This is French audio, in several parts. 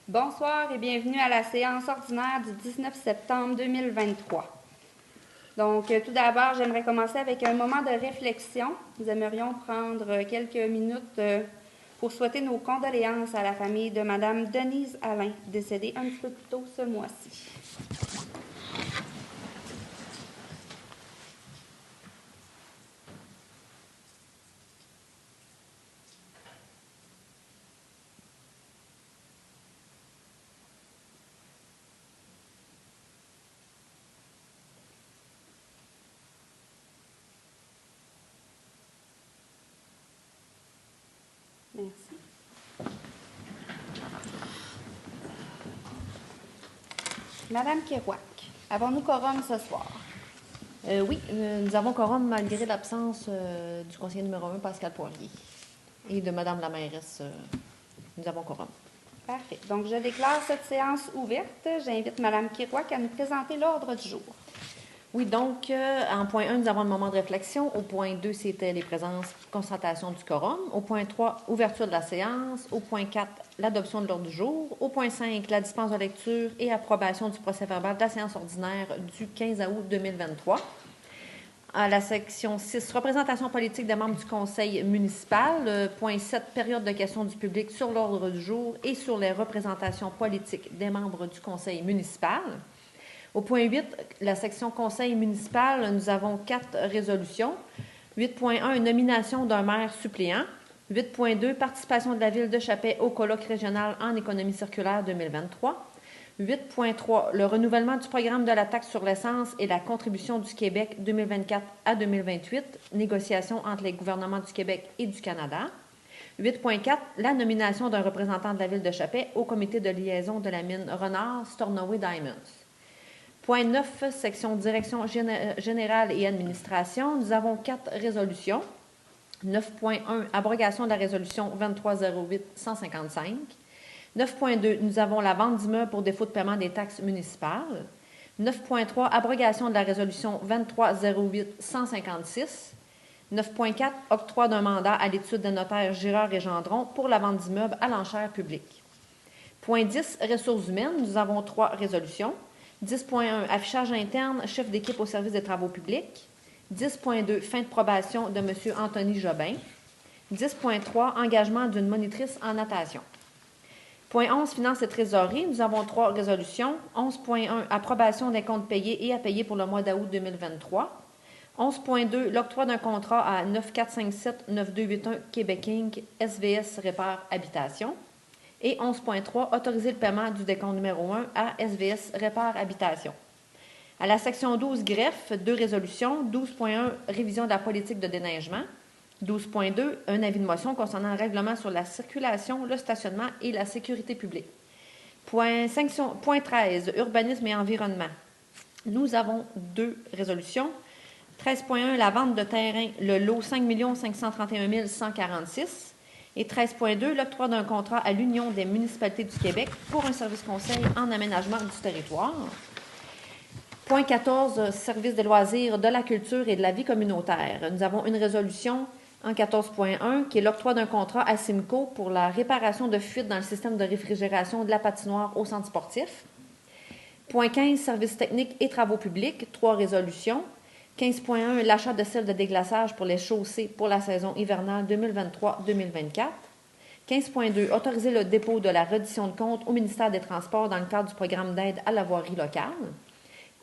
Bonsoir et bienvenue à la séance ordinaire du 19 septembre 2023. Donc, tout d'abord, j'aimerais commencer avec un moment de réflexion. Nous aimerions prendre quelques minutes pour souhaiter nos condoléances à la famille de Mme Denise Alain, décédée un petit peu plus tôt ce mois-ci. Merci. Madame Kerouac, avons-nous quorum ce soir? Oui, nous avons quorum malgré l'absence du conseiller numéro 1, Pascal Poirier, et de Madame la mairesse. Nous avons quorum. Parfait. Donc, je déclare cette séance ouverte. J'invite Mme Kerouac à nous présenter l'ordre du jour. Oui, donc, en point 1, nous avons un moment de réflexion. Au point 2, c'était les présences, constatation du quorum. Au point 3, ouverture de la séance. Au point 4, l'adoption de l'ordre du jour. Au point 5, la dispense de lecture et approbation du procès-verbal de la séance ordinaire du 15 août 2023. À la section 6, représentation politique des membres du conseil municipal. Point 7, période de questions du public sur l'ordre du jour et sur les représentations politiques des membres du conseil municipal. Au point 8, la section conseil municipal, nous avons 4 résolutions. 8.1, nomination d'un maire suppléant. 8.2, participation de la ville de Chappais au colloque régional en économie circulaire 2023. 8.3, le renouvellement du programme de la taxe sur l'essence et la contribution du Québec 2024 à 2028, négociation entre les gouvernements du Québec et du Canada. 8.4, la nomination d'un représentant de la ville de Chappais au comité de liaison de la mine Renard Stornoway Diamonds. Point 9, section direction générale et administration, nous avons 4 résolutions. 9.1, abrogation de la résolution 2308-155. 9.2, nous avons la vente d'immeubles pour défaut de paiement des taxes municipales. 9.3, abrogation de la résolution 2308-156. 9.4, octroi d'un mandat à l'étude de notaire Girard et Gendron pour la vente d'immeubles à l'enchère publique. Point 10, ressources humaines, nous avons 3 résolutions. 10.1, affichage interne, chef d'équipe au service des travaux publics. 10.2, fin de probation de M. Anthony Jobin. 10.3, engagement d'une monitrice en natation. Point 11, finances et trésorerie, nous avons 3 résolutions. 11.1, approbation des comptes payés et à payer pour le mois d'août 2023. 11.2, l'octroi d'un contrat à 9457-9281 Québec Inc. SVS Répare Habitation. Et 11.3, autoriser le paiement du décompte numéro 1 à SVS Répare Habitation. À la section 12, greffe, 2 résolutions. 12.1, révision de la politique de déneigement. 12.2, un avis de motion concernant un règlement sur la circulation, le stationnement et la sécurité publique. Point 13, urbanisme et environnement. Nous avons 2 résolutions. 13.1, la vente de terrain, le lot 5 531 146. Et 13.2, l'octroi d'un contrat à l'Union des municipalités du Québec pour un service conseil en aménagement du territoire. Point 14, service des loisirs, de la culture et de la vie communautaire. Nous avons une résolution en 14.1 qui est l'octroi d'un contrat à Simcoe pour la réparation de fuites dans le système de réfrigération de la patinoire au centre sportif. Point 15, services techniques et travaux publics, 3 résolutions. 15.1, l'achat de sel de déglaçage pour les chaussées pour la saison hivernale 2023-2024. 15.2, autoriser le dépôt de la reddition de compte au ministère des Transports dans le cadre du programme d'aide à la voirie locale.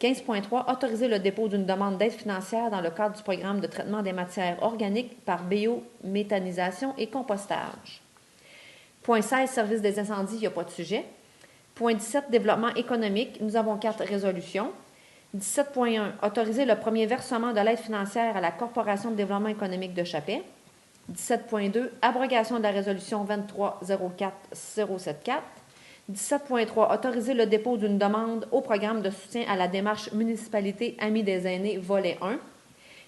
15.3, autoriser le dépôt d'une demande d'aide financière dans le cadre du programme de traitement des matières organiques par biométhanisation et compostage. Point 16, service des incendies, il n'y a pas de sujet. Point 17, développement économique, nous avons 4 résolutions. 17.1, autoriser le premier versement de l'aide financière à la Corporation de développement économique de Chappais. 17.2, abrogation de la résolution 2304-074. 17.3, autoriser le dépôt d'une demande au programme de soutien à la démarche Municipalité Amis des aînés, volet 1.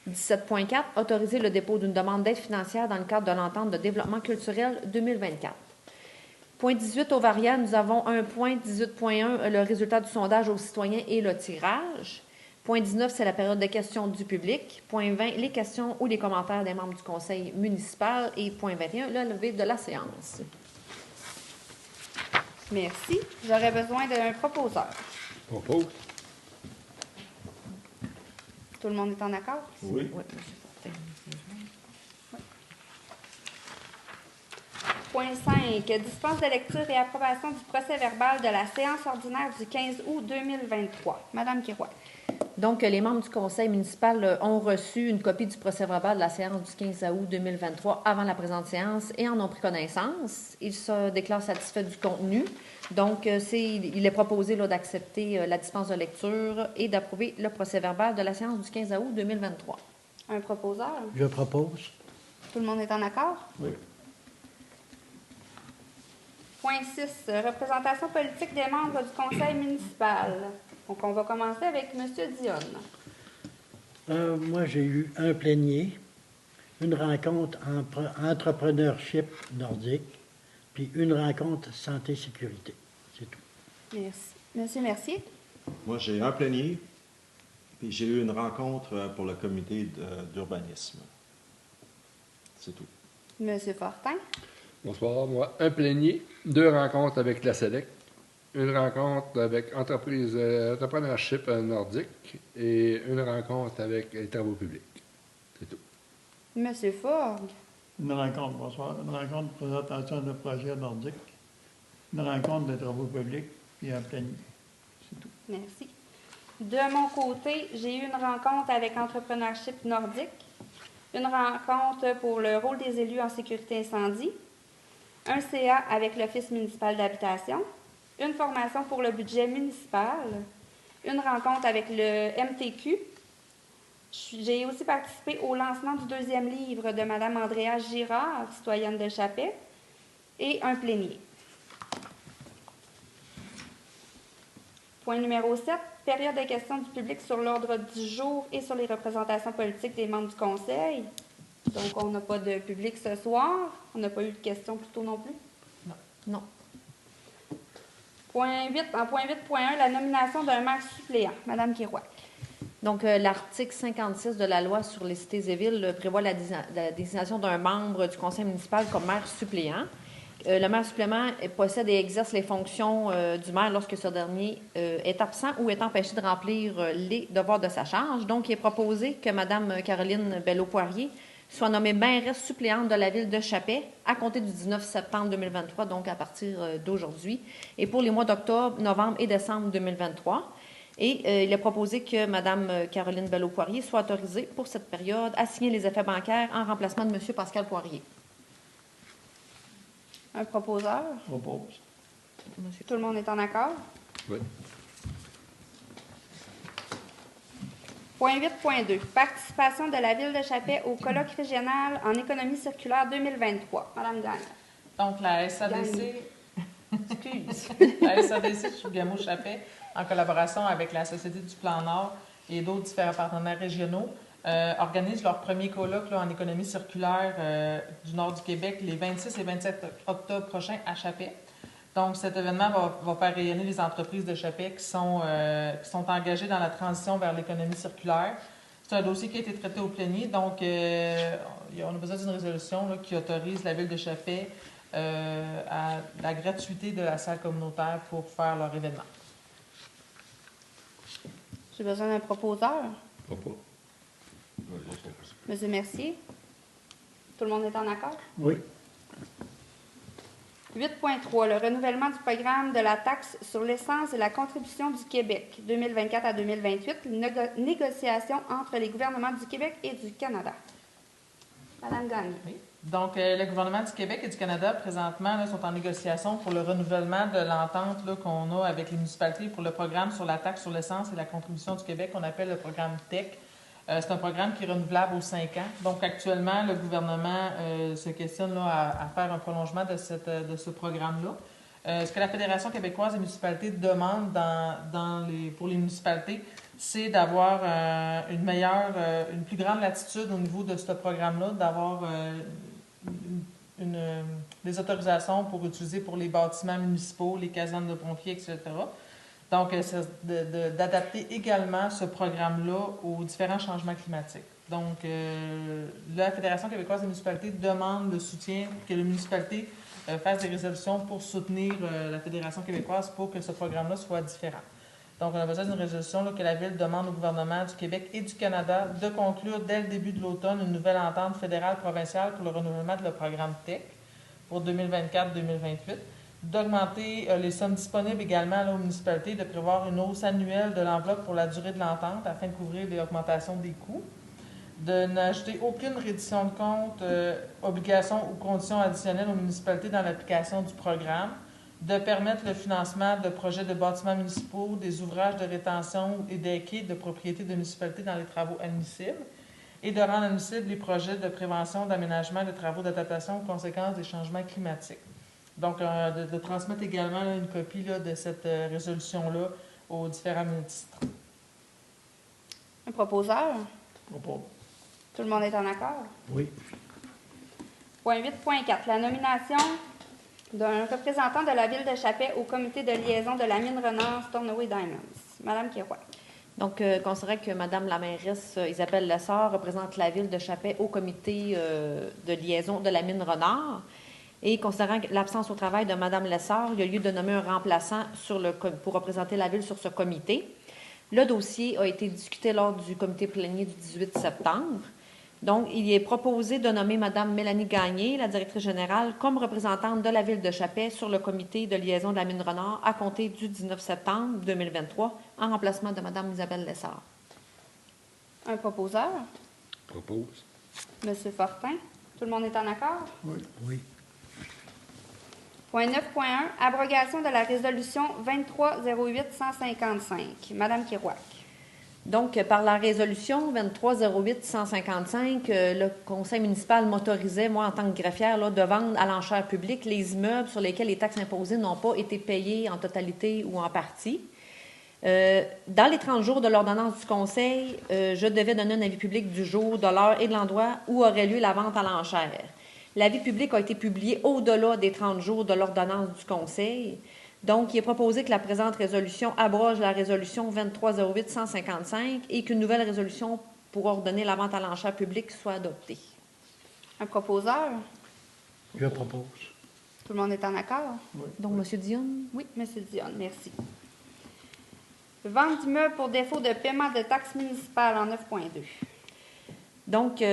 17.4, autoriser le dépôt d'une demande d'aide financière dans le cadre de l'entente de développement culturel 2024. Point 18, au variant, nous avons un point 18.1, le résultat du sondage aux citoyens et le tirage. Point 19, c'est la période de questions du public. Point 20, les questions ou les commentaires des membres du conseil municipal. Et point 21, le lever de la séance. Merci. J'aurais besoin d'un proposeur. Propose. Tout le monde est en accord? Oui. Oui, M. Fortin. Point 5. Dispense de lecture et approbation du procès-verbal de la séance ordinaire du 15 août 2023. Madame Kiroy. Donc, les membres du conseil municipal ont reçu une copie du procès-verbal de la séance du 15 août 2023 avant la présente séance et en ont pris connaissance. Ils se déclarent satisfaits du contenu. Donc, il est proposé d'accepter la dispense de lecture et d'approuver le procès-verbal de la séance du 15 août 2023. Un proposeur. Je propose. Tout le monde est en accord? Oui. Point 6. Représentation politique des membres du conseil municipal. Donc, on va commencer avec M. Dionne. Moi, j'ai eu un plénier, une rencontre entrepreneurship nordique, puis une rencontre santé-sécurité. C'est tout. Merci. Monsieur Mercier. Moi, j'ai un plénier, puis j'ai eu une rencontre pour le comité d'urbanisme. C'est tout. Monsieur Fortin. Bonsoir. Moi, un plénier, 2 rencontres avec la SELEC, une rencontre avec Entrepreneurship nordique et une rencontre avec les travaux publics. C'est tout. Monsieur Ford. Une rencontre, bonsoir. Une rencontre de présentation de projet nordique. Une rencontre des travaux publics, puis un plénier. C'est tout. Merci. De mon côté, j'ai eu une rencontre avec Entrepreneurship nordique, une rencontre pour le rôle des élus en sécurité incendie, un CA avec l'Office municipal d'habitation, une formation pour le budget municipal, une rencontre avec le MTQ. J'ai aussi participé au lancement du 2e livre de Mme Andrea Girard, citoyenne de Chapet, et un plénier. Point numéro 7, période de questions du public sur l'ordre du jour et sur les représentations politiques des membres du conseil. Donc, on n'a pas de public ce soir. On n'a pas eu de questions plus tôt non plus. Non. Point 8, en point 8.1, la nomination d'un maire suppléant. Madame Kiroy. Donc, l'article 56 de la loi sur les cités et villes prévoit la désignation d'un membre du conseil municipal comme maire suppléant. Le maire suppléant possède et exerce les fonctions du maire lorsque ce dernier est absent ou est empêché de remplir les devoirs de sa charge. Donc, il est proposé que Mme Caroline Belleau-Poirier soit nommée mairesse suppléante de la ville de Chapet à compter du 19 septembre 2023, donc à partir d'aujourd'hui, et pour les mois d'octobre, novembre et décembre 2023. Et il est proposé que Mme Caroline Belleau-Poirier soit autorisée pour cette période à signer les effets bancaires en remplacement de M. Pascal Poirier. Un proposeur. Propose. Tout le monde est en accord? Oui. Point 8.2. Participation de la Ville de Chapet au colloque régional en économie circulaire 2023. Madame Gagne. Donc, la SADC, excuse, la SADC de Chibougamau-Chapet, en collaboration avec la Société du Plan Nord et d'autres différents partenaires régionaux, organise leur premier colloque en économie circulaire du nord du Québec les 26 et 27 octobre prochains à Chapet. Donc, cet événement va faire rayonner les entreprises de Chapet qui sont engagées dans la transition vers l'économie circulaire. C'est un dossier qui a été traité au plénier, donc on a besoin d'une résolution qui autorise la Ville de Chapet à la gratuité de la salle communautaire pour faire leur événement. J'ai besoin d'un proposeur. Propos. Monsieur Mercier. Tout le monde est en accord? Oui. 8.3. Le renouvellement du programme de la taxe sur l'essence et la contribution du Québec 2024 à 2028, une négociation entre les gouvernements du Québec et du Canada. Madame Gagné. Oui. Donc, le gouvernement du Québec et du Canada, présentement, là, sont en négociation pour le renouvellement de l'entente là, qu'on a avec les municipalités pour le programme sur la taxe sur l'essence et la contribution du Québec, qu'on appelle le programme TEC. C'est un programme qui est renouvelable aux 5 ans. Donc, actuellement, le gouvernement se questionne là, à faire un prolongement de ce programme-là. Ce que la Fédération québécoise des municipalités demande pour les municipalités, c'est d'avoir une plus grande latitude au niveau de ce programme-là, d'avoir des autorisations pour utiliser pour les bâtiments municipaux, les casernes de pompiers, etc. Donc, c'est d'adapter également ce programme-là aux différents changements climatiques. Donc, la Fédération québécoise des municipalités demande le soutien, que les municipalités fassent des résolutions pour soutenir la Fédération québécoise pour que ce programme-là soit différent. Donc, on a besoin d'une résolution là, que la Ville demande au gouvernement du Québec et du Canada de conclure dès le début de l'automne une nouvelle entente fédérale-provinciale pour le renouvellement de le programme TEC pour 2024-2028, d'augmenter les sommes disponibles également là, aux municipalités, de prévoir une hausse annuelle de l'enveloppe pour la durée de l'entente afin de couvrir les augmentations des coûts, de n'ajouter aucune reddition de compte, obligations ou conditions additionnelles aux municipalités dans l'application du programme, de permettre le financement de projets de bâtiments municipaux, des ouvrages de rétention et des quais de propriété de municipalités dans les travaux admissibles, et de rendre admissibles les projets de prévention, d'aménagement et de travaux d'adaptation aux conséquences des changements climatiques. Donc, de transmettre également là, une copie là, de cette résolution-là aux différents ministres. Un proposeur? Propos. Tout le monde est en accord? Oui. Point 8.4. La nomination d'un représentant de la Ville de Chappais au comité de liaison de la mine Renard Stornoway Diamonds. Madame Kiroy. Donc, considérant que Madame la mairesse Isabelle Lessard représente la Ville de Chappais au comité de liaison de la mine Renard, et considérant l'absence au travail de Madame Lessard, il y a lieu de nommer un remplaçant pour représenter la Ville sur ce comité. Le dossier a été discuté lors du comité plénier du 18 septembre. Donc, il est proposé de nommer Mme Mélanie Gagné, la directrice générale, comme représentante de la Ville de Chappais sur le comité de liaison de la mine Renard à compter du 19 septembre 2023, en remplacement de Mme Isabelle Lessard. Un proposeur? Propose. Monsieur Fortin. Tout le monde est en accord? Oui. Oui. Point 9.1. Abrogation de la résolution 2308-155. Madame Kiroy. Donc, par la résolution 2308-155, le conseil municipal m'autorisait, moi, en tant que greffière, là, de vendre à l'enchère publique les immeubles sur lesquels les taxes imposées n'ont pas été payées en totalité ou en partie. Dans les 30 jours de l'ordonnance du conseil, je devais donner un avis public du jour, de l'heure et de l'endroit où aurait lieu la vente à l'enchère. L'avis public a été publié au-delà des 30 jours de l'ordonnance du conseil. Donc, il est proposé que la présente résolution abroge la résolution 2308-155 et qu'une nouvelle résolution pour ordonner la vente à l'enchère publique soit adoptée. Un proposeur? Je propose. Tout le monde est en accord? Oui. Donc, M. Dionne? Oui, M. Dionne, merci. Vente d'immeubles pour défaut de paiement de taxes municipales en 9.2. Donc,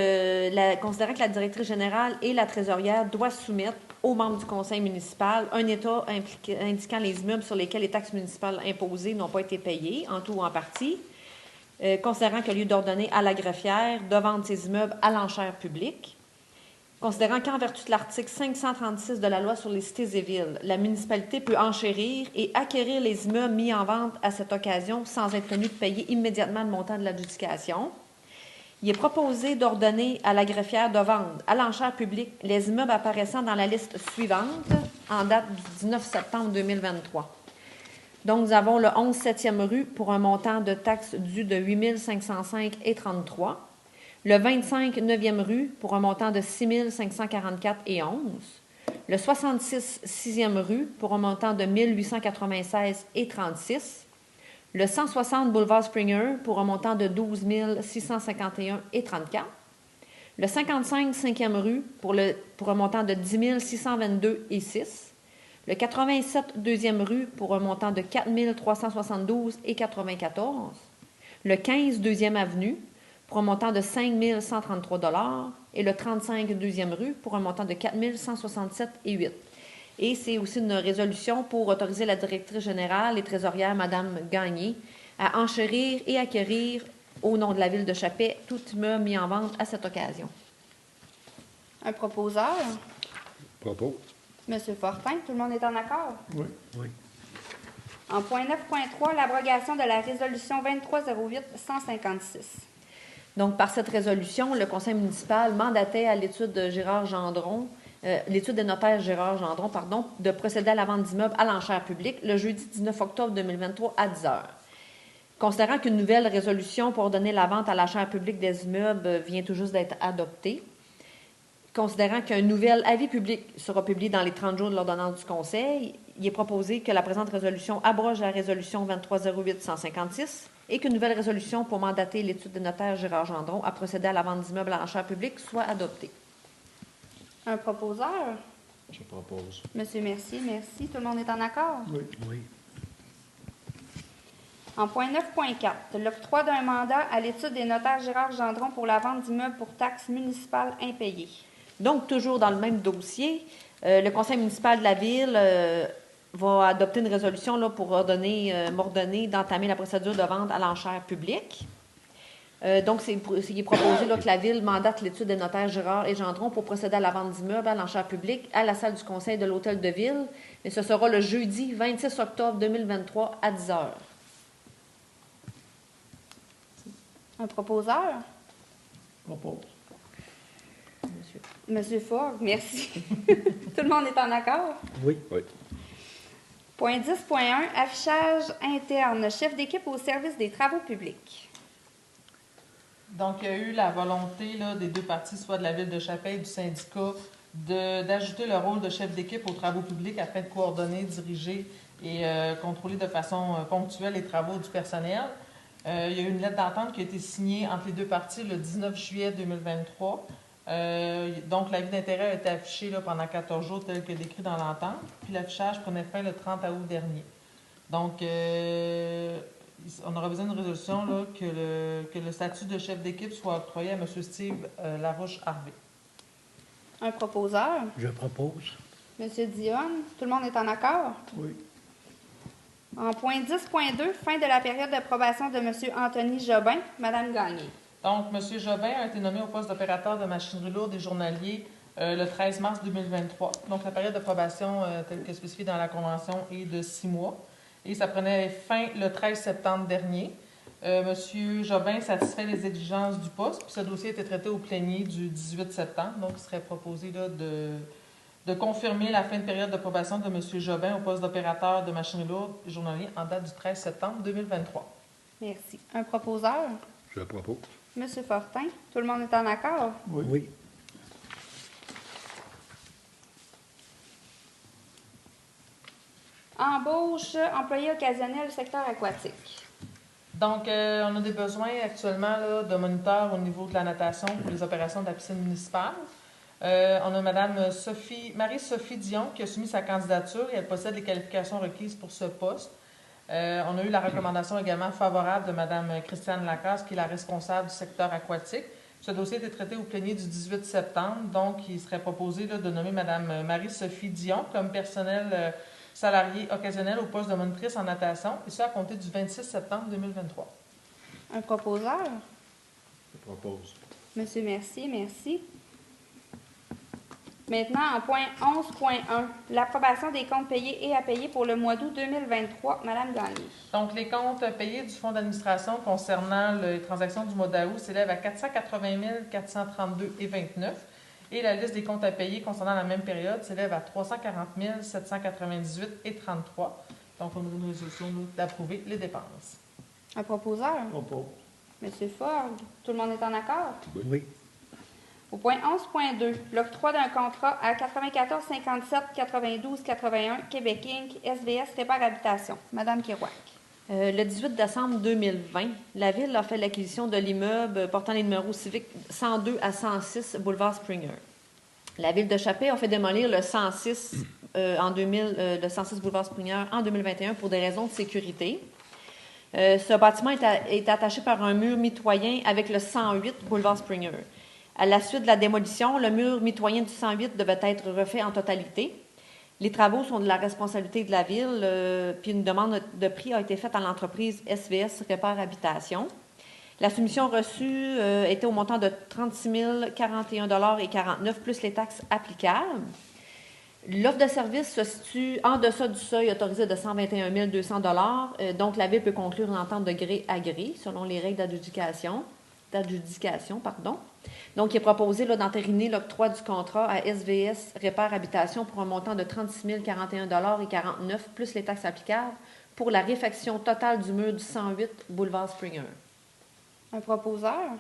considérant que la directrice générale et la trésorière doivent soumettre aux membres du conseil municipal un état indiquant les immeubles sur lesquels les taxes municipales imposées n'ont pas été payées, en tout ou en partie, considérant qu'il y a lieu d'ordonner à la greffière de vendre ces immeubles à l'enchère publique, considérant qu'en vertu de l'article 536 de la loi sur les cités et villes, la municipalité peut enchérir et acquérir les immeubles mis en vente à cette occasion sans être tenue de payer immédiatement le montant de l'adjudication. Il est proposé d'ordonner à la greffière de vendre à l'enchère publique les immeubles apparaissant dans la liste suivante en date du 19 septembre 2023. Donc, nous avons le 11 7e rue pour un montant de taxes dû de 8 505,33 $. Le 25 9e rue pour un montant de 6 544,11 $. Le 66 6e rue pour un montant de 1 896,36 $. Le 160 boulevard Springer pour un montant de 12 651,34 $. Le 55 5e rue pour un montant de 10 622,6 $. Le 87 2e rue pour un montant de 4 372,94 $. Le 15 2e avenue pour un montant de 5 133 $. Et le 35 2e rue pour un montant de 4 167,8 $. Et c'est aussi une résolution pour autoriser la directrice générale et trésorière, Mme Gagné, à enchérir et acquérir, au nom de la Ville de Chappais, tout immeuble mis en vente à cette occasion. Un proposeur? Propose. M. Fortin. Tout le monde est en accord? Oui. Oui. En point 9.3, l'abrogation de la résolution 2308-156. Donc, par cette résolution, le conseil municipal mandatait à l'étude de l'étude des notaires Gérard Gendron, de procéder à la vente d'immeubles à l'enchère publique le jeudi 19 octobre 2023 à 10 h. Considérant qu'une nouvelle résolution pour ordonner la vente à l'enchère publique des immeubles vient tout juste d'être adoptée, considérant qu'un nouvel avis public sera publié dans les 30 jours de l'ordonnance du Conseil, il est proposé que la présente résolution abroge la résolution 2308-156 et qu'une nouvelle résolution pour mandater l'étude des notaires Gérard Gendron à procéder à la vente d'immeubles à l'enchère publique soit adoptée. Un proposeur? Je propose. Monsieur Mercier, merci. Tout le monde est en accord? Oui. Oui. En point 9.4, l'octroi d'un mandat à l'étude des notaires Gérard Gendron pour la vente d'immeubles pour taxes municipales impayées. Donc, toujours dans le même dossier, le conseil municipal de la ville va adopter une résolution là, pour m'ordonner d'entamer la procédure de vente à l'enchère publique. Donc, il est proposé là, que la ville mandate l'étude des notaires Gérard et Gendron pour procéder à la vente d'immeubles à l'enchère publique à la salle du conseil de l'hôtel de ville. Et ce sera le jeudi 26 octobre 2023 à 10 h. Un proposeur? Propose. Monsieur. Monsieur Fogg, merci. Tout le monde est en accord? Oui. Oui. Point 10.1, affichage interne, chef d'équipe au service des travaux publics. Donc, il y a eu la volonté là, des deux parties, soit de la Ville de Chapelle et du syndicat, d'ajouter le rôle de chef d'équipe aux travaux publics afin de coordonner, diriger et contrôler de façon ponctuelle les travaux du personnel. Il y a eu une lettre d'entente qui a été signée entre les deux parties le 19 juillet 2023. Donc, l'avis d'intérêt a été affiché là, pendant 14 jours, tel que décrit dans l'entente. Puis l'affichage prenait fin le 30 août dernier. Donc, on aurait besoin d'une résolution là, que le statut de chef d'équipe soit octroyé à M. Steve Larouche-Harvey. Un proposeur? Je propose. Monsieur Dionne, tout le monde est en accord? Oui. En point 10.2, fin de la période d'approbation de M. Anthony Jobin, Mme Gagné. Donc, M. Jobin a été nommé au poste d'opérateur de machinerie lourde et journalier le 13 mars 2023. Donc, la période d'approbation, telle que spécifiée dans la Convention, est de 6 mois. Et ça prenait fin le 13 septembre dernier. M. Jobin satisfait les exigences du poste, puis ce dossier a été traité au plénier du 18 septembre. Donc, il serait proposé là, de confirmer la fin de période d'approbation de M. Jobin au poste d'opérateur de machinerie lourde et journalier en date du 13 septembre 2023. Merci. Un proposeur? Je propose. Monsieur Fortin, tout le monde est en accord? Oui. Oui. Embauche, employé occasionnel, secteur aquatique. Donc, on a des besoins actuellement là, de moniteurs au niveau de la natation pour les opérations de la piscine municipale. On a Mme Marie-Sophie Dion qui a soumis sa candidature et elle possède les qualifications requises pour ce poste. On a eu la recommandation également favorable de Mme Christiane Lacasse, qui est la responsable du secteur aquatique. Ce dossier a été traité au plénier du 18 septembre, donc il serait proposé là, de nommer Mme Marie-Sophie Dion comme personnel salarié occasionnel au poste de monitrice en natation, et ça à compter du 26 septembre 2023. Un proposeur? Je propose. Monsieur Mercier, merci. Maintenant, en point 11.1, l'approbation des comptes payés et à payer pour le mois d'août 2023. Madame Gagné. Donc, les comptes payés du fonds d'administration concernant les transactions du mois d'août s'élèvent à 480 432,29 et la liste des comptes à payer concernant la même période s'élève à 340 798,33. Donc, on a une résolution d'approuver les dépenses. Un proposeur? Propose. Monsieur Ford, tout le monde est en accord? Oui. Au point 11.2, l'octroi d'un contrat à 94 57 92 81 Québec Inc. SVS Répare Habitation. Madame Kirouac. Le 18 décembre 2020, la Ville a fait l'acquisition de l'immeuble portant les numéros civiques 102 à 106 boulevard Springer. La Ville de Chapelle a fait démolir le 106, le 106 boulevard Springer en 2021 pour des raisons de sécurité. Ce bâtiment est attaché par un mur mitoyen avec le 108 boulevard Springer. À la suite de la démolition, le mur mitoyen du 108 devait être refait en totalité. Les travaux sont de la responsabilité de la Ville, puis une demande de prix a été faite à l'entreprise SVS Répare Habitation. La soumission reçue était au montant de 36 041,49 $ plus les taxes applicables. L'offre de service se situe en deçà du seuil autorisé de 121 200 $. Donc, la Ville peut conclure une entente de gré à gré selon les règles d'adjudication. Donc, il est proposé d'entériner l'octroi du contrat à SVS Répare Habitation pour un montant de 36 041,49 $ plus les taxes applicables pour la réfection totale du mur du 108 boulevard Springer. Un proposeur?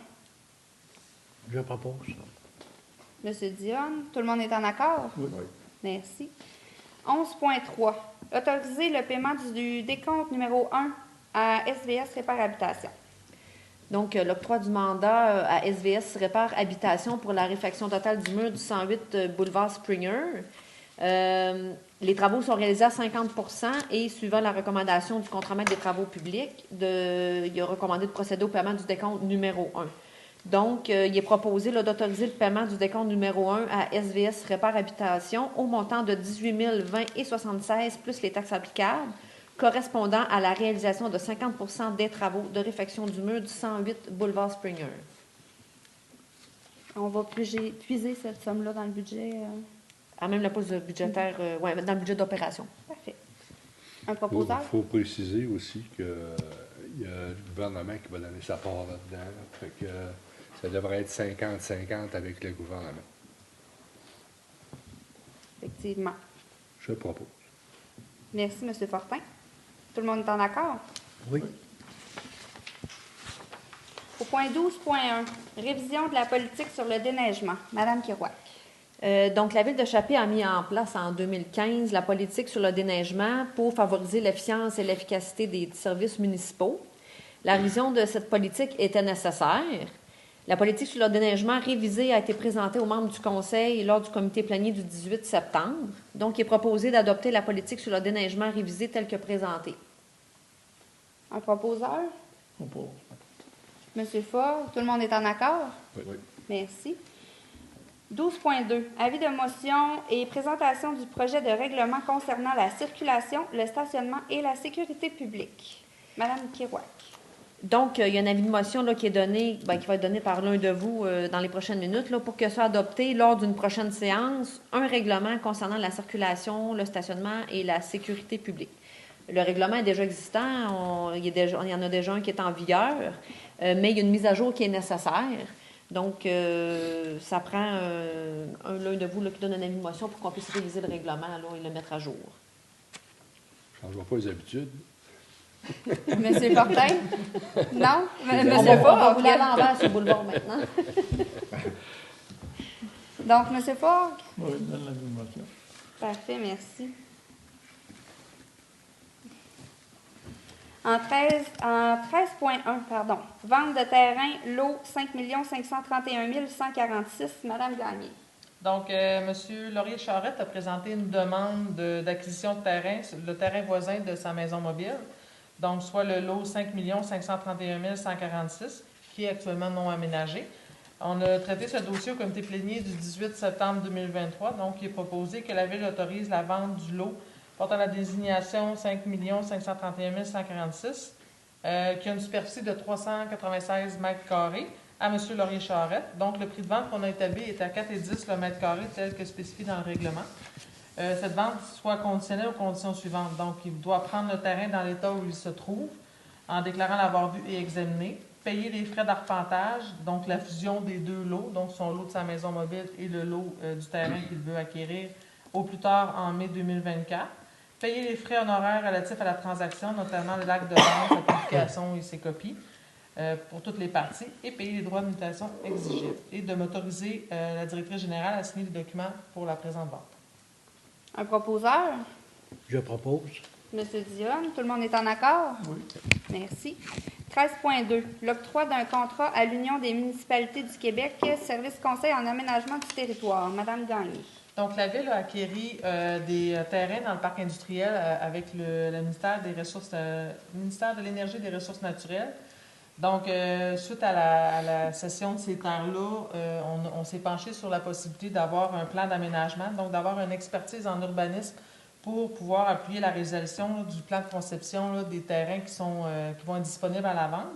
Je propose. Monsieur Dionne, tout le monde est en accord? Oui. Merci. 11.3. Autoriser le paiement du décompte numéro 1 à SVS Répare Habitation. Donc, l'octroi du mandat à SVS Répare Habitation pour la réfection totale du mur du 108 boulevard Springer. Les travaux sont réalisés à 50 et suivant la recommandation du contremaître des travaux publics, il est recommandé de procéder au paiement du décompte numéro 1. Donc, il est proposé d'autoriser le paiement du décompte numéro 1 à SVS Répare Habitation au montant de 18 020,76 plus les taxes applicables, correspondant à la réalisation de 50 des travaux de réfection du mur du 108 boulevard Springer. On va puiser cette somme-là dans le budget. À même la pause budgétaire, dans le budget d'opération. Parfait. Un proposeur? Il faut préciser aussi qu'il y a le gouvernement qui va donner sa part là-dedans. Fait que ça devrait être 50-50 avec le gouvernement. Effectivement. Je propose. Merci, M. Fortin. Tout le monde est en accord? Oui. Au point 12.1, révision de la politique sur le déneigement. Madame Kirouac. Donc, la Ville de Chapé a mis en place en 2015 la politique sur le déneigement pour favoriser l'efficience et l'efficacité des services municipaux. La révision de cette politique était nécessaire. La politique sur le déneigement révisée a été présentée aux membres du Conseil lors du comité planier du 18 septembre. Donc, il est proposé d'adopter la politique sur le déneigement révisée telle que présentée. Un proposeur? Propose. Monsieur Fort, tout le monde est en accord? Oui. Merci. 12.2. Avis de motion et présentation du projet de règlement concernant la circulation, le stationnement et la sécurité publique. Madame Kirouac. Donc, il y a un avis de motion là, qui va être donné par l'un de vous dans les prochaines minutes là, pour que soit adopté lors d'une prochaine séance un règlement concernant la circulation, le stationnement et la sécurité publique. Le règlement est déjà existant, il y en a déjà un qui est en vigueur, mais il y a une mise à jour qui est nécessaire. Donc, ça prend l'un de vous là, qui donne un avis de motion pour qu'on puisse réviser le règlement là, et le mettre à jour. Je ne change pas les habitudes. Monsieur Fortin? Non? Monsieur On va Fort? rouler à l'envers sur le boulevard maintenant. Donc, Monsieur Fort? Oui, donne la motion. Parfait, merci. En 13.1, vente de terrain, lot 5 531 146, Madame Gagné. Donc, M. Laurier-Charette a présenté une demande d'acquisition de terrain, le terrain voisin de sa maison mobile, donc soit le lot 5 531 146, qui est actuellement non aménagé. On a traité ce dossier au comité plénier du 18 septembre 2023, donc il est proposé que la Ville autorise la vente du lot portant la désignation 5 531 146, qui a une superficie de 396 mètres carrés, à M. Laurier-Charette. Donc, le prix de vente qu'on a établi est à 4,10 le mètre carré, tel que spécifié dans le règlement. Cette vente soit conditionnelle aux conditions suivantes. Donc, il doit prendre le terrain dans l'état où il se trouve, en déclarant l'avoir vu et examiné, payer les frais d'arpentage, donc la fusion des deux lots, donc son lot de sa maison mobile et le lot du terrain qu'il veut acquérir au plus tard en mai 2024, payer les frais honoraires relatifs à la transaction, notamment l'acte de vente, sa publication et ses copies, pour toutes les parties, et payer les droits de mutation exigibles, et de m'autoriser la directrice générale à signer les documents pour la présente vente. Un proposeur? Je propose. Monsieur Dionne, tout le monde est en accord? Oui. Merci. 13.2. L'octroi d'un contrat à l'Union des municipalités du Québec, Service conseil en aménagement du territoire. Madame Gagné. Donc, la Ville a acquéri des terrains dans le parc industriel avec le ministère des Ressources, ministère de l'Énergie et des Ressources naturelles. Donc, suite à la cession de ces terres-là, on s'est penché sur la possibilité d'avoir un plan d'aménagement, donc d'avoir une expertise en urbanisme pour pouvoir appuyer la réalisation là, du plan de conception là, des terrains qui vont être disponibles à la vente.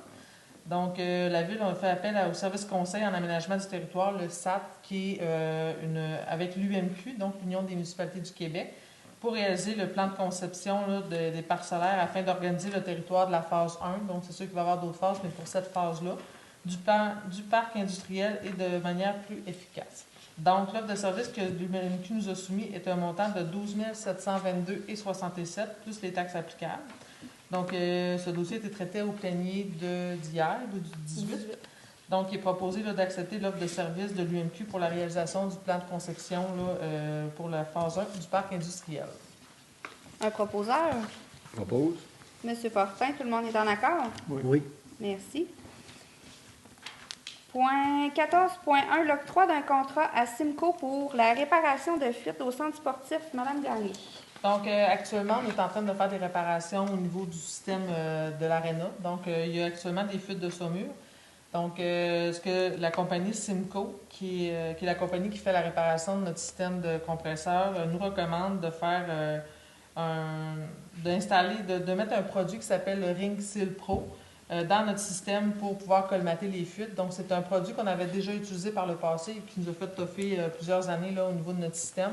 Donc, la Ville a fait appel au Service conseil en aménagement du territoire, le SAT, qui est avec l'UMQ, donc l'Union des municipalités du Québec, pour réaliser le plan de conception là, des parcellaires afin d'organiser le territoire de la phase 1. Donc, c'est sûr qu'il va y avoir d'autres phases, mais pour cette phase-là, du parc industriel et de manière plus efficace. Donc, l'offre de service que l'UMQ nous a soumis est un montant de 12 722,67 plus les taxes applicables. Donc, ce dossier a été traité au plénier d'hier, du 18. Donc, il est proposé d'accepter l'offre de service de l'UMQ pour la réalisation du plan de conception là, pour la phase 1 du parc industriel. Un proposeur? Propose. Monsieur Fortin, tout le monde est en accord? Oui. Merci. Point 14.1, l'octroi d'un contrat à Simco pour la réparation de fuites au centre sportif. Madame Gagné. Donc, actuellement, on est en train de faire des réparations au niveau du système de l'aréna. Donc, il y a actuellement des fuites de saumure. Donc, ce que la compagnie Simco, qui est la compagnie qui fait la réparation de notre système de compresseur, nous recommande de faire de mettre un produit qui s'appelle le Ring Seal Pro dans notre système pour pouvoir colmater les fuites. Donc, c'est un produit qu'on avait déjà utilisé par le passé et qui nous a fait toffer plusieurs années là, au niveau de notre système.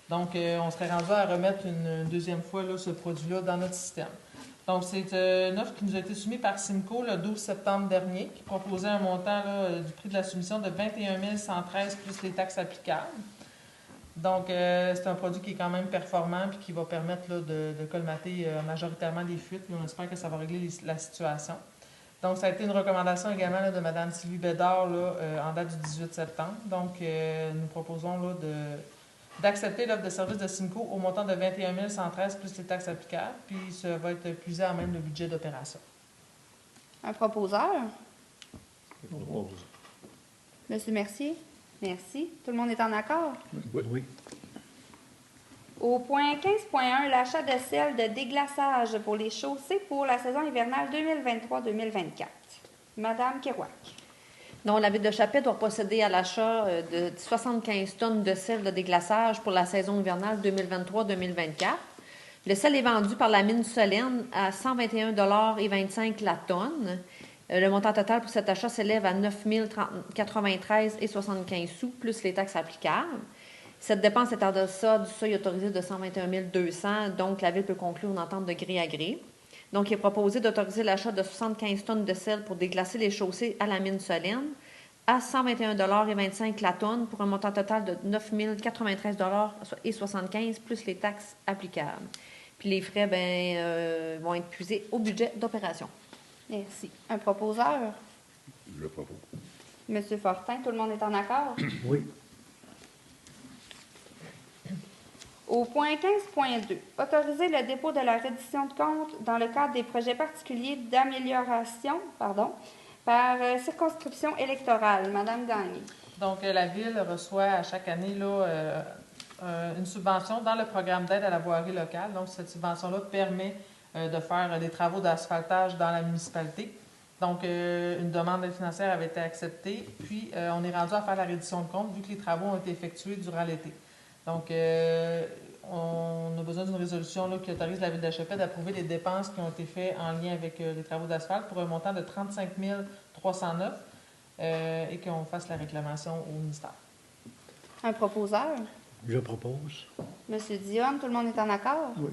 Donc, on serait rendu à remettre une deuxième fois là, ce produit-là dans notre système. Donc, c'est une offre qui nous a été soumise par Simco le 12 septembre dernier, qui proposait un montant là, du prix de la soumission de 21 113 plus les taxes applicables. Donc, c'est un produit qui est quand même performant et qui va permettre là, de colmater majoritairement les fuites. Et on espère que ça va régler la situation. Donc, ça a été une recommandation également là, de Mme Sylvie Bédard là, en date du 18 septembre. Donc, nous proposons là, d'accepter l'offre de service de Simco au montant de 21 113 plus les taxes applicables, puis ça va être épuisé à même le budget d'opération. Un proposeur? Je propose. Monsieur Mercier? Merci. Tout le monde est en accord? Oui. Au point 15.1, l'achat de sel de déglaçage pour les chaussées pour la saison hivernale 2023-2024. Madame Kerouac. Donc, la Ville de Chappelle doit procéder à l'achat de 75 tonnes de sel de déglaçage pour la saison hivernale 2023-2024. Le sel est vendu par la mine Solène à 121,25 $ la tonne. Le montant total pour cet achat s'élève à 9 093,75 sous plus les taxes applicables. Cette dépense est en deçà du seuil autorisé de 121 200, donc la Ville peut conclure une entente de gré à gré. Donc, il est proposé d'autoriser l'achat de 75 tonnes de sel pour déglacer les chaussées à la mine Solène à 121,25 $ la tonne pour un montant total de 9 093,75 $ plus les taxes applicables. Puis les frais vont être puisés au budget d'opération. Merci. Un proposeur? Je propose. Monsieur Fortin, tout le monde est en accord? Oui. Au point 15.2, autoriser le dépôt de la reddition de compte dans le cadre des projets particuliers d'amélioration, par circonscription électorale. Madame Gagné. Donc, la Ville reçoit à chaque année là, une subvention dans le programme d'aide à la voirie locale. Donc, cette subvention-là permet de faire des travaux d'asphaltage dans la municipalité. Donc, une demande d'aide financière avait été acceptée. Puis, on est rendu à faire la reddition de compte vu que les travaux ont été effectués durant l'été. Donc, on a besoin d'une résolution là, qui autorise la Ville de Chappelle d'approuver les dépenses qui ont été faites en lien avec les travaux d'asphalte pour un montant de 35 309 et qu'on fasse la réclamation au ministère. Un proposeur? Je propose. Monsieur Dionne, tout le monde est en accord? Oui.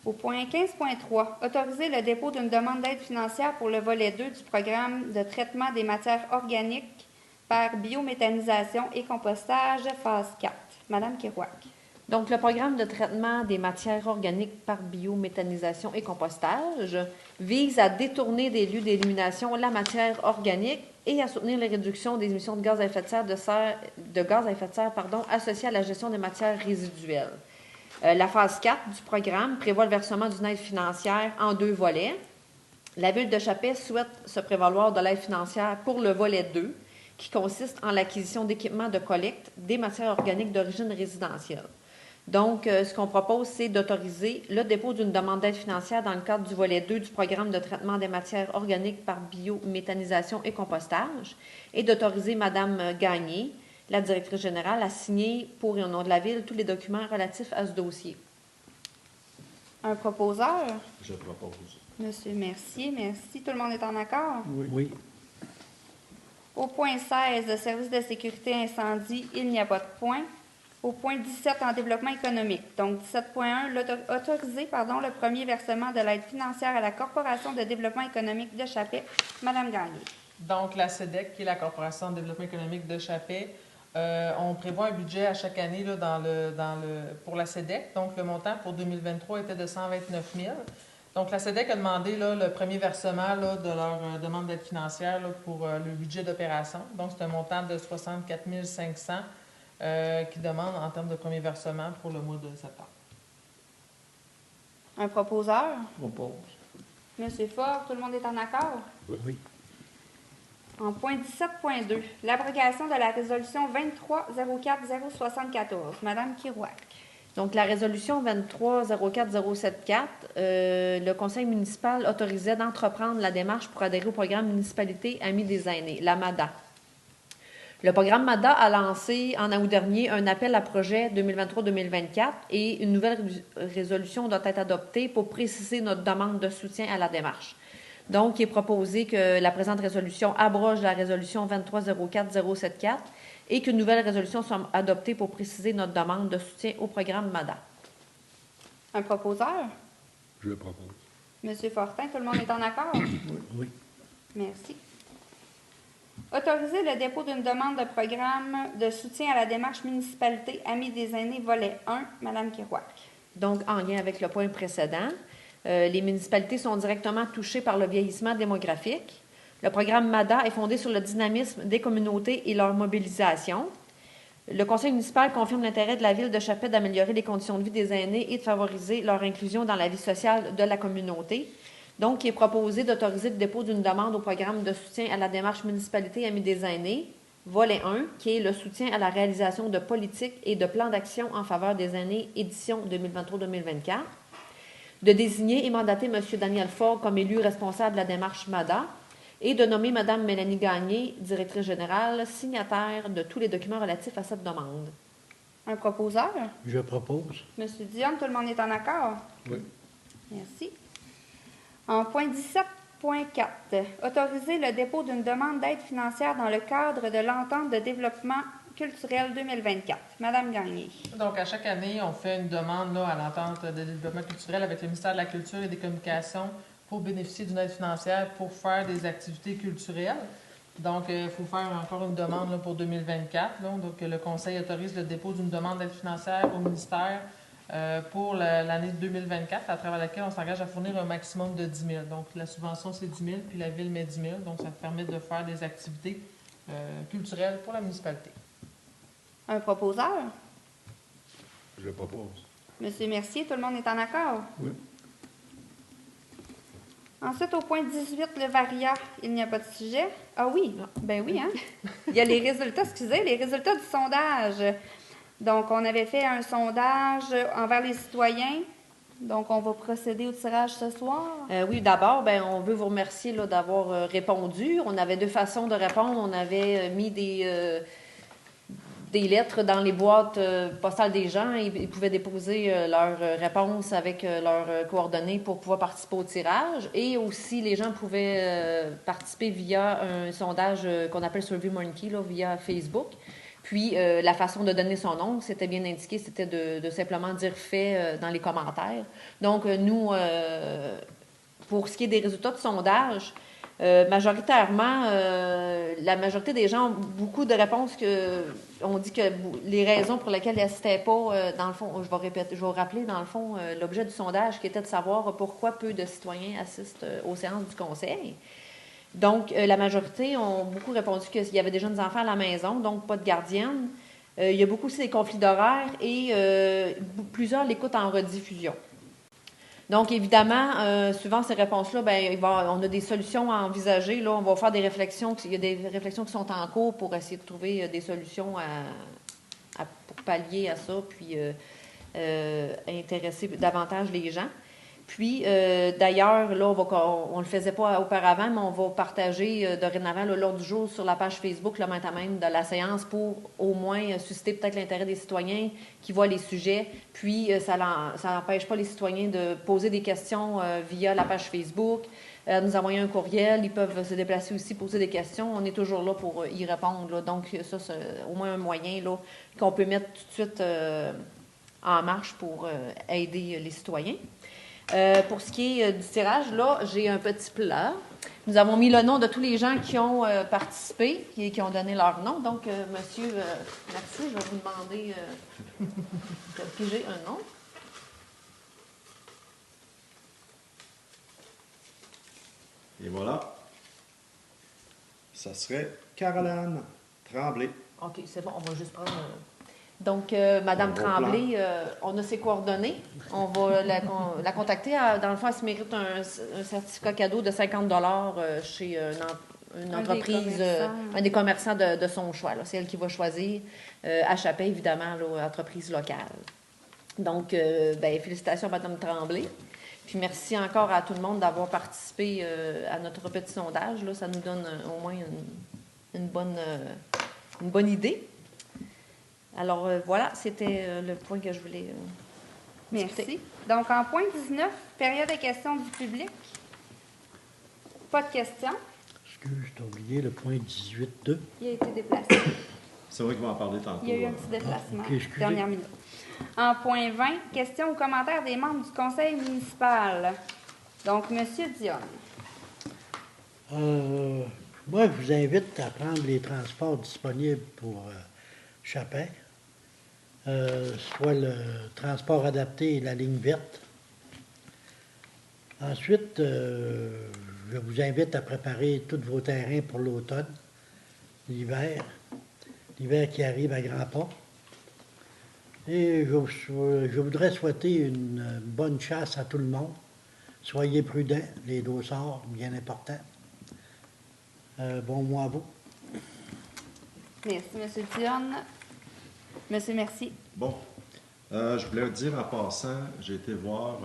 Au point 15.3, autoriser le dépôt d'une demande d'aide financière pour le volet 2 du programme de traitement des matières organiques par biométhanisation et compostage, phase 4. Madame Kerouac. Donc, le programme de traitement des matières organiques par biométhanisation et compostage vise à détourner des lieux d'élimination la matière organique et à soutenir les réductions des émissions de gaz à effet de serre, associées à la gestion des matières résiduelles. La phase 4 du programme prévoit le versement d'une aide financière en 2 volets. La Ville de Chappelle souhaite se prévaloir de l'aide financière pour le volet 2, qui consiste en l'acquisition d'équipements de collecte des matières organiques d'origine résidentielle. Donc, ce qu'on propose, c'est d'autoriser le dépôt d'une demande d'aide financière dans le cadre du volet 2 du programme de traitement des matières organiques par biométhanisation et compostage et d'autoriser Mme Gagné, la directrice générale, à signer pour et au nom de la Ville tous les documents relatifs à ce dossier. Un proposeur? Je propose. Monsieur Mercier, merci. Tout le monde est en accord? Oui. Au point 16, service de sécurité incendie, il n'y a pas de point. Au point 17, en développement économique. Donc, 17.1, autoriser le premier versement de l'aide financière à la Corporation de développement économique de Chappelle. Madame Gagné. Donc, la CEDEC, qui est la Corporation de développement économique de Chappelle, on prévoit un budget à chaque année là, pour la CEDEC. Donc, le montant pour 2023 était de 129 000. Donc, la CEDEC a demandé là, le premier versement là, de leur demande d'aide financière là, pour le budget d'opération. Donc, c'est un montant de 64 500 qui demande en termes de premier versement pour le mois de septembre. Un proposeur? Propose. Monsieur Fort, tout le monde est en accord? Oui. En point 17.2, l'abrogation de la résolution 23-04-074. Madame Kirouac. Donc, la résolution 23-04-074, le conseil municipal autorisait d'entreprendre la démarche pour adhérer au programme Municipalité Amis des aînés, la MADA. Le programme MADA a lancé en août dernier un appel à projet 2023-2024 et une nouvelle résolution doit être adoptée pour préciser notre demande de soutien à la démarche. Donc, il est proposé que la présente résolution abroge la résolution 23-04-074 et qu'une nouvelle résolution soit adoptée pour préciser notre demande de soutien au programme MADA. Un proposeur? Je le propose. Monsieur Fortin, tout le monde est en accord? Oui. Merci. Autoriser le dépôt d'une demande de programme de soutien à la démarche municipalité Amis des aînés, volet 1, Madame Kirouac. Donc, en lien avec le point précédent, les municipalités sont directement touchées par le vieillissement démographique. Le programme MADA est fondé sur le dynamisme des communautés et leur mobilisation. Le conseil municipal confirme l'intérêt de la ville de Chapette d'améliorer les conditions de vie des aînés et de favoriser leur inclusion dans la vie sociale de la communauté. Donc, il est proposé d'autoriser le dépôt d'une demande au programme de soutien à la démarche municipalité Amis des aînés, volet 1, qui est le soutien à la réalisation de politiques et de plans d'action en faveur des aînés, édition 2023-2024, de désigner et mandater M. Daniel Ford comme élu responsable de la démarche MADA et de nommer Mme Mélanie Gagné, directrice générale, signataire de tous les documents relatifs à cette demande. Un proposeur? Je propose. Monsieur Dion, tout le monde est en accord? Oui. Merci. En point 17.4, autoriser le dépôt d'une demande d'aide financière dans le cadre de l'entente de développement culturel 2024. Madame Gagné. Donc, à chaque année, on fait une demande là, à l'entente de développement culturel avec le ministère de la Culture et des Communications pour bénéficier d'une aide financière pour faire des activités culturelles. Donc, il faut faire encore une demande là, pour 2024. Là. Donc, le Conseil autorise le dépôt d'une demande d'aide financière au ministère pour l'année 2024, à travers laquelle on s'engage à fournir un maximum de 10 000. Donc, la subvention, c'est 10 000, puis la ville met 10 000. Donc, ça permet de faire des activités culturelles pour la municipalité. Un proposeur? Je le propose. Monsieur Mercier, tout le monde est en accord? Oui. Ensuite, au point 18, le Varia, il n'y a pas de sujet. Ah oui, ben oui, hein? Il y a les résultats, les résultats du sondage. Donc, on avait fait un sondage envers les citoyens. Donc, on va procéder au tirage ce soir. Oui, d'abord, on veut vous remercier là, d'avoir répondu. On avait deux façons de répondre. On avait mis des lettres dans les boîtes postales des gens. Ils pouvaient déposer leurs réponses avec leurs coordonnées pour pouvoir participer au tirage. Et aussi, les gens pouvaient participer via un sondage qu'on appelle SurveyMonkey, là, via Facebook. Puis, la façon de donner son nom, c'était bien indiqué, c'était de simplement dire « fait » dans les commentaires. Donc, nous, pour ce qui est des résultats de sondage, majoritairement, la majorité des gens ont beaucoup de réponses on dit que les raisons pour lesquelles ils n'assistaient pas, dans le fond, je vais rappeler, dans le fond, l'objet du sondage qui était de savoir pourquoi peu de citoyens assistent aux séances du Conseil. Donc, la majorité ont beaucoup répondu qu'il y avait des jeunes enfants à la maison, donc pas de gardienne. Il y a beaucoup aussi des conflits d'horaires et plusieurs l'écoutent en rediffusion. Donc, évidemment, suivant ces réponses-là, on a des solutions à envisager. Là, on va faire des réflexions. Il y a des réflexions qui sont en cours pour essayer de trouver des solutions pour pallier à ça, puis intéresser davantage les gens. Puis, d'ailleurs, là, on ne le faisait pas auparavant, mais on va partager dorénavant l'ordre du jour sur la page Facebook le matin même de la séance pour au moins susciter peut-être l'intérêt des citoyens qui voient les sujets. Puis, ça n'empêche pas les citoyens de poser des questions via la page Facebook, nous envoyer un courriel. Ils peuvent se déplacer aussi, poser des questions. On est toujours là pour y répondre. Là. Donc, ça, c'est au moins un moyen là, qu'on peut mettre tout de suite en marche pour aider les citoyens. Pour ce qui est du tirage, là, j'ai un petit plat. Nous avons mis le nom de tous les gens qui ont participé et qui ont donné leur nom. Donc, monsieur, merci. Je vais vous demander de piger un nom. Et voilà. Ça serait Caroline Tremblay. OK, c'est bon. On va juste prendre... Donc, Madame Bon Tremblay, on a ses coordonnées. On va la contacter. Dans le fond, elle se mérite un certificat cadeau de 50 chez une Un des entreprise, commerçants. un des commerçants de son choix. là. C'est elle qui va choisir. À Chapet, évidemment, là, entreprise locale. Donc, félicitations à Mme Tremblay. Puis merci encore à tout le monde d'avoir participé à notre petit sondage. Là. Ça nous donne au moins une bonne idée. Alors, voilà, c'était le point que je voulais discuter. Merci. Donc, en point 19, période de questions du public. Pas de questions. Excuse, j'ai oublié le point 18.2. Il a été déplacé. C'est vrai qu'ils vont en parler tantôt. Il y a eu un petit déplacement. ok, excusez. Dernière minute. En point 20, questions ou commentaires des membres du conseil municipal. Donc, M. Dionne. Moi, je vous invite à prendre les transports disponibles pour Chapin, soit le transport adapté et la ligne verte. Ensuite, je vous invite à préparer tous vos terrains pour l'automne, l'hiver qui arrive à grands pas. Et je voudrais souhaiter une bonne chasse à tout le monde. Soyez prudents, les dossards, bien important. Bon mois à vous. Merci, M. Dionne. Monsieur Mercier. Bon. Je voulais vous dire en passant, j'ai été voir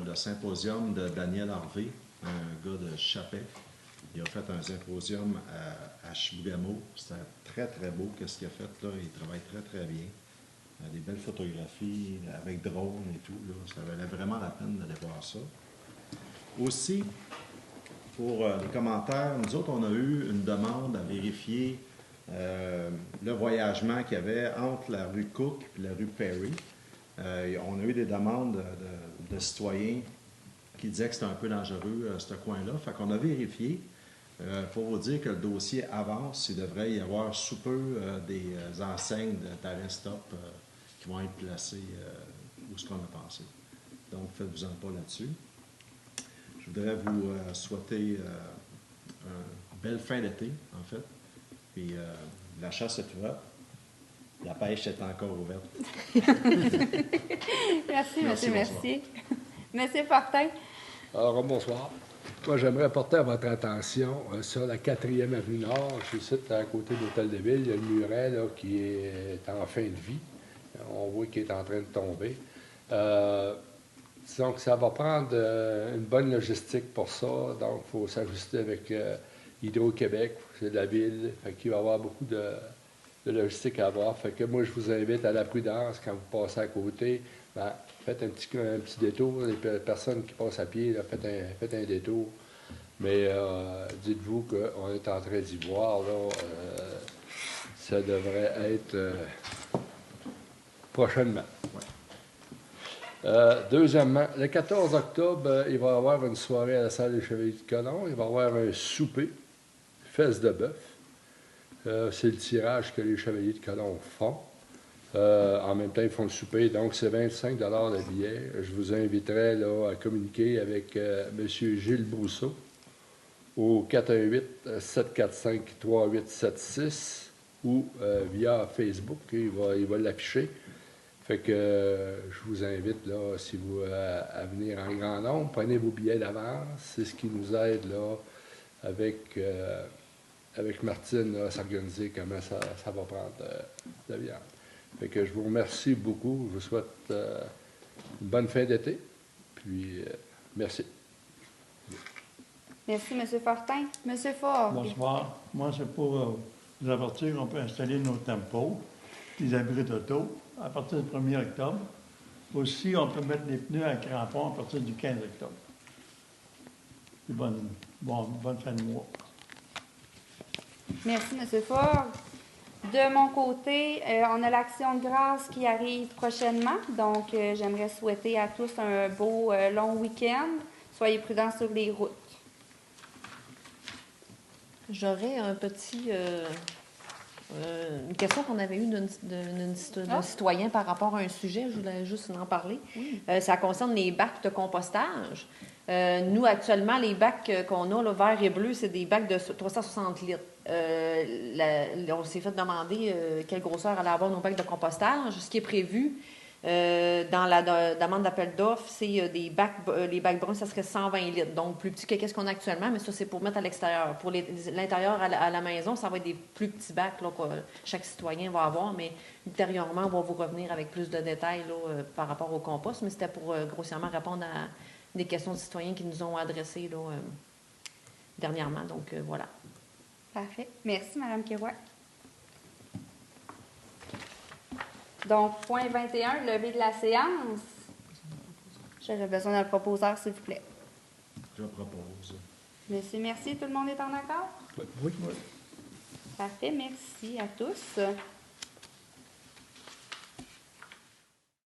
le symposium de Daniel Harvey, un gars de Chapet. Il a fait un symposium à Chibougamau. C'était très, très beau. Qu'est-ce qu'il a fait là? Il travaille très, très bien. Des belles photographies avec drone et tout. Là. Ça valait vraiment la peine d'aller voir ça. Aussi, pour les commentaires, nous autres, on a eu une demande à vérifier le voyagement qu'il y avait entre la rue Cook et la rue Perry. On a eu des demandes de citoyens qui disaient que c'était un peu dangereux, ce coin-là. Fait qu'on a vérifié. Pour vous dire que le dossier avance, il devrait y avoir sous peu des enseignes de talent stop qui vont être placées où ce qu'on a pensé. Donc, faites-vous-en pas là-dessus. Je voudrais vous souhaiter une belle fin d'été, en fait. Puis, la chasse est ouverte. La pêche est encore ouverte. Merci, Merci, M. Mercier. M. Fortin. Alors, bonsoir. Moi, j'aimerais porter à votre attention sur la 4e avenue Nord, je suis ici à côté de l'Hôtel de Ville. Il y a le muret là, qui est en fin de vie. On voit qu'il est en train de tomber. Donc, ça va prendre une bonne logistique pour ça. Donc, il faut s'ajuster avec Hydro-Québec, c'est de la ville. Fait qu'il va y avoir beaucoup de logistique à avoir. Fait que moi, je vous invite à la prudence quand vous passez à côté. Ben, faites un petit détour. Les personnes qui passent à pied, là, faites un détour. Mais dites-vous qu'on est en train d'y voir. Là, ça devrait être prochainement. Deuxièmement, le 14 octobre, il va y avoir une soirée à la salle des Chevaliers de Colomb. Il va y avoir un souper, fesses de bœuf. C'est le tirage que les Chevaliers de Colomb font. En même temps, ils font le souper, donc c'est 25 le billet. Je vous inviterai là, à communiquer avec M. Gilles Brousseau au 418-745-3876 ou via Facebook. Il va l'afficher. Fait que je vous invite, là, si vous à venir en grand nombre. Prenez vos billets d'avance. C'est ce qui nous aide là, avec Martine là, à s'organiser comment ça va prendre la viande. Fait que je vous remercie beaucoup. Je vous souhaite une bonne fin d'été. Puis, merci. Merci, M. Fortin. M. Fort. Bonsoir. Moi, c'est pour vous avertir qu'on peut installer nos tempos, des abris d'auto, à partir du 1er octobre. Aussi, on peut mettre des pneus à crampons à partir du 15 octobre. Bonne fin de mois. Merci, M. Fort. De mon côté, on a l'Action de grâce qui arrive prochainement. Donc, j'aimerais souhaiter à tous un beau long week-end. Soyez prudents sur les routes. J'aurais un petit... une question qu'on avait eue d'un citoyen par rapport à un sujet. Je voulais juste en parler. Oui. Ça concerne les bacs de compostage. Nous, actuellement, les bacs qu'on a, là, vert et bleu, c'est des bacs de 360 litres. on s'est fait demander quelle grosseur allait avoir nos bacs de compostage. Ce qui est prévu dans la demande d'appel d'offres, c'est les bacs bruns, ça serait 120 litres. Donc, plus petit que ce qu'on a actuellement, mais ça, c'est pour mettre à l'extérieur. Pour l'intérieur à la maison, ça va être des plus petits bacs là, que chaque citoyen va avoir, mais ultérieurement, on va vous revenir avec plus de détails là, par rapport au compost. Mais c'était pour grossièrement répondre à des questions de citoyens qui nous ont adressées là, dernièrement. Donc, voilà. Parfait. Merci, Mme Kerouac. Donc, point 21, levée de la séance. J'aurais besoin d'un proposeur, s'il vous plaît. Je propose. Monsieur, merci. Tout le monde est en accord? Oui. Parfait. Merci à tous.